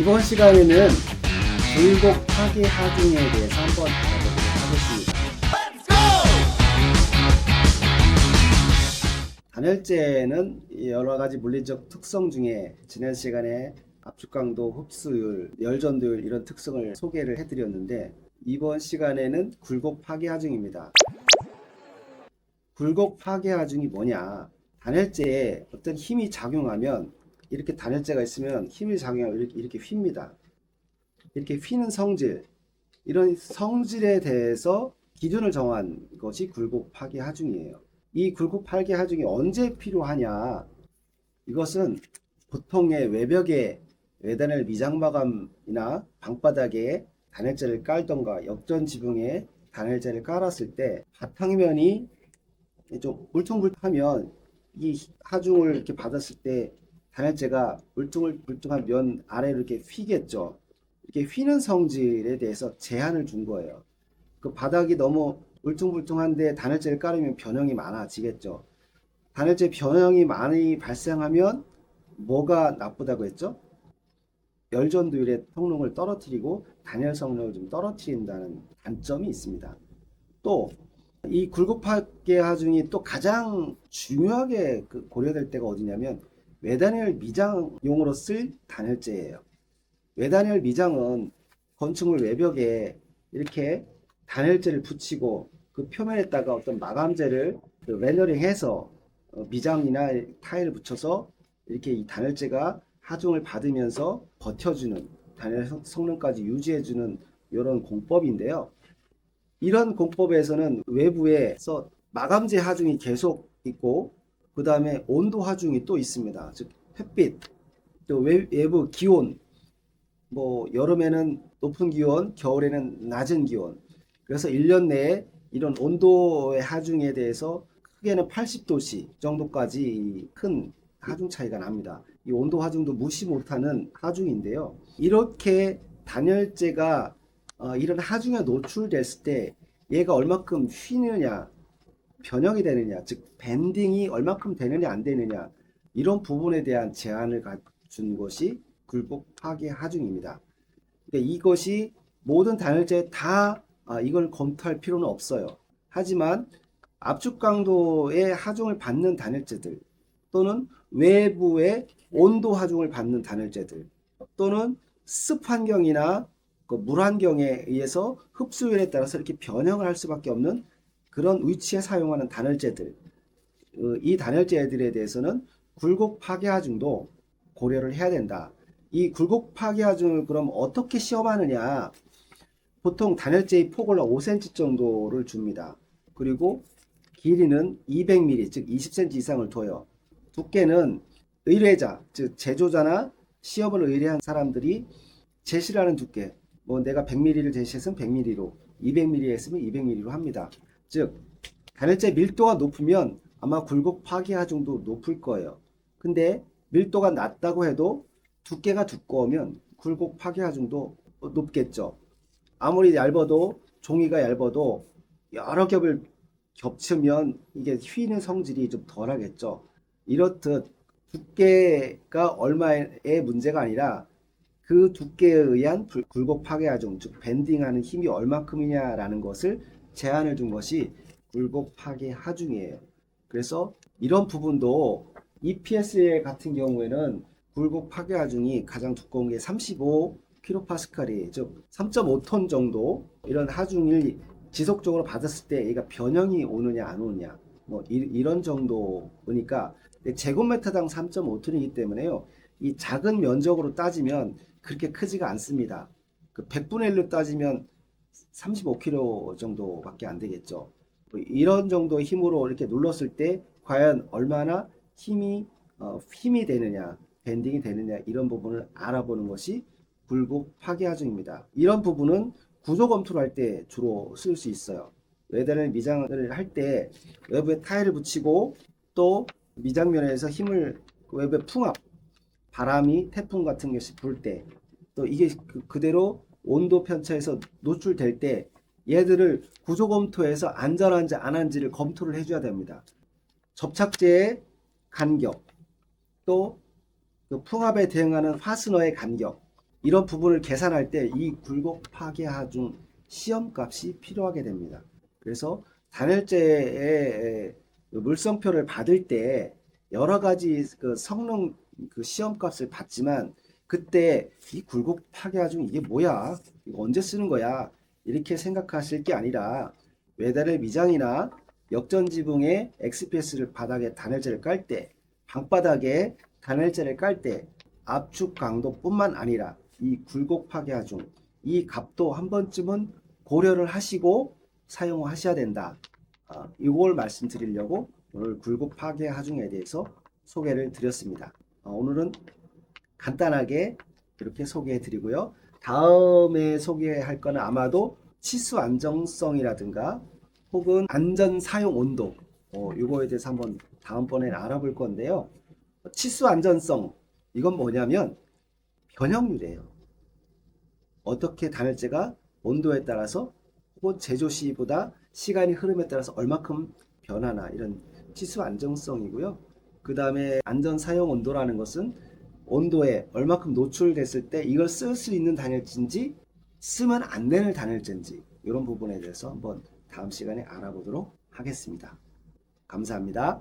이번 시간에는 굴곡 파괴 하중에 대해서 한번 알아보도록 하겠습니다. 단열재는 여러 가지 물리적 특성 중에 지난 시간에 압축 강도, 흡수율, 열전도율 이런 특성을 소개를 해드렸는데 이번 시간에는 굴곡 파괴 하중입니다. 굴곡 파괴 하중이 뭐냐? 단열재에 어떤 힘이 작용하면 이렇게 단열재가 있으면 힘이 작용하면 이렇게 휩니다. 이렇게 휘는 성질, 이런 성질에 대해서 기준을 정한 것이 굴곡 파괴 하중이에요. 이 굴곡 파괴 하중이 언제 필요하냐? 이것은 보통의 외벽에 외단열 미장 마감이나 방바닥에 단열재를 깔던가 역전 지붕에 단열재를 깔았을 때 바탕면이 좀 울퉁불퉁하면 이 하중을 이렇게 받았을 때 단열재가 울퉁불퉁한 면 아래로 이렇게 휘겠죠. 이렇게 휘는 성질에 대해서 제한을 준 거예요. 그 바닥이 너무 울퉁불퉁한데 단열재를 깔으면 변형이 많아지겠죠. 단열재 변형이 많이 발생하면 뭐가 나쁘다고 했죠? 열전도율의 성능을 떨어뜨리고 단열 성능을 좀 떨어뜨린다는 단점이 있습니다. 또 이 굴곡 파괴 하중이 또 가장 중요하게 고려될 때가 어디냐면 외단열 미장용으로 쓸 단열재예요. 외단열 미장은 건축물 외벽에 이렇게 단열재를 붙이고 그 표면에다가 어떤 마감재를 웨너링해서 미장이나 타일을 붙여서 이렇게 이 단열재가 하중을 받으면서 버텨주는 단열 성능까지 유지해주는 이런 공법인데요. 이런 공법에서는 외부에서 마감재 하중이 계속 있고 그 다음에 온도 하중이 또 있습니다. 즉 햇빛, 또 외부 기온, 뭐 여름에는 높은 기온, 겨울에는 낮은 기온. 그래서 1년 내에 이런 온도의 하중에 대해서 크게는 80도씨 정도까지 큰 하중 차이가 납니다. 이 온도 하중도 무시 못하는 하중인데요. 이렇게 단열재가 이런 하중에 노출됐을 때 얘가 얼마큼 휘느냐, 변형이 되느냐, 즉 밴딩이 얼마큼 되느냐 안 되느냐 이런 부분에 대한 제한을 갖춘 것이 굴곡 파괴 하중입니다. 그러니까 이것이 모든 단열재에 다 이걸 검토할 필요는 없어요. 하지만 압축 강도의 하중을 받는 단열재들 또는 외부의 온도 하중을 받는 단열재들 또는 습 환경이나 물 환경에 의해서 흡수율에 따라서 이렇게 변형을 할 수밖에 없는 그런 위치에 사용하는 단열재들, 이 단열재들에 대해서는 굴곡 파괴 하중도 고려를 해야 된다. 이 굴곡 파괴 하중을 그럼 어떻게 시험하느냐? 보통 단열재의 폭을 5cm 정도를 줍니다. 그리고 길이는 200mm, 즉 20cm 이상을 둬요. 두께는 의뢰자, 즉 제조자나 시험을 의뢰한 사람들이 제시를 하는 두께, 뭐 내가 100mm를 제시했으면 100mm로, 200mm 했으면 200mm로 합니다. 즉 단열재 밀도가 높으면 아마 굴곡 파괴 하중도 높을 거예요. 근데 밀도가 낮다고 해도 두께가 두꺼우면 굴곡 파괴 하중도 높겠죠. 아무리 얇아도 종이가 얇아도 여러 겹을 겹치면 이게 휘는 성질이 좀 덜하겠죠. 이렇듯 두께가 얼마의 문제가 아니라 그 두께에 의한 굴곡 파괴 하중, 즉 밴딩하는 힘이 얼마큼이냐라는 것을 제한을 준 것이 굴곡 파괴 하중이에요. 그래서 이런 부분도 EPS 같은 경우에는 굴곡 파괴 하중이 가장 두꺼운 게 35kPa, 즉 3.5톤 정도 이런 하중을 지속적으로 받았을 때 얘가 변형이 오느냐 안 오느냐 뭐 이런 정도니까 제곱미터당 3.5톤이기 때문에요. 이 작은 면적으로 따지면 그렇게 크지가 않습니다. 그 100분의 1로 따지면 35kg 정도밖에 안 되겠죠. 이런 정도의 힘으로 이렇게 눌렀을 때 과연 얼마나 힘이 되느냐, 밴딩이 되느냐 이런 부분을 알아보는 것이 굴곡 파괴 하중입니다. 이런 부분은 구조 검토를 할 때 주로 쓸 수 있어요. 외단열 미장을 할 때 외부에 타일을 붙이고 또 미장면에서 힘을 외부에 풍압, 바람이 태풍 같은 것이 불 때 또 이게 그대로 온도 편차에서 노출될 때 얘들을 구조 검토해서 안전한지 안 한지를 검토를 해줘야 됩니다. 접착제의 간격, 또 그 풍압에 대응하는 파스너의 간격, 이런 부분을 계산할 때 이 굴곡 파괴 하중 시험값이 필요하게 됩니다. 그래서 단열재의 물성표를 받을 때 여러 가지 그 성능 그 시험값을 받지만 그때 이 굴곡 파괴 하중 이게 뭐야? 이거 언제 쓰는 거야? 이렇게 생각하실 게 아니라 외달의 미장이나 역전지붕의 XPS를 바닥에 단열재를 깔 때, 방바닥에 단열재를 깔 때 압축 강도뿐만 아니라 이 굴곡 파괴 하중 이 값도 한 번쯤은 고려를 하시고 사용하셔야 된다. 이걸 말씀드리려고 오늘 굴곡 파괴 하중에 대해서 소개를 드렸습니다. 오늘은 간단하게 이렇게 소개해 드리고요. 다음에 소개할 거는 아마도 치수 안정성이라든가 혹은 안전 사용 온도 이거에 대해서 한번 다음번에 알아볼 건데요. 치수 안전성 이건 뭐냐면 변형률이에요. 어떻게 단열재가 온도에 따라서 혹은 제조 시보다 시간이 흐름에 따라서 얼마큼 변하나 이런 치수 안정성이고요. 그 다음에 안전 사용 온도라는 것은 온도에 얼마큼 노출됐을 때 이걸 쓸 수 있는 단열재인지 쓰면 안 되는 단열재인지 이런 부분에 대해서 한번 다음 시간에 알아보도록 하겠습니다. 감사합니다.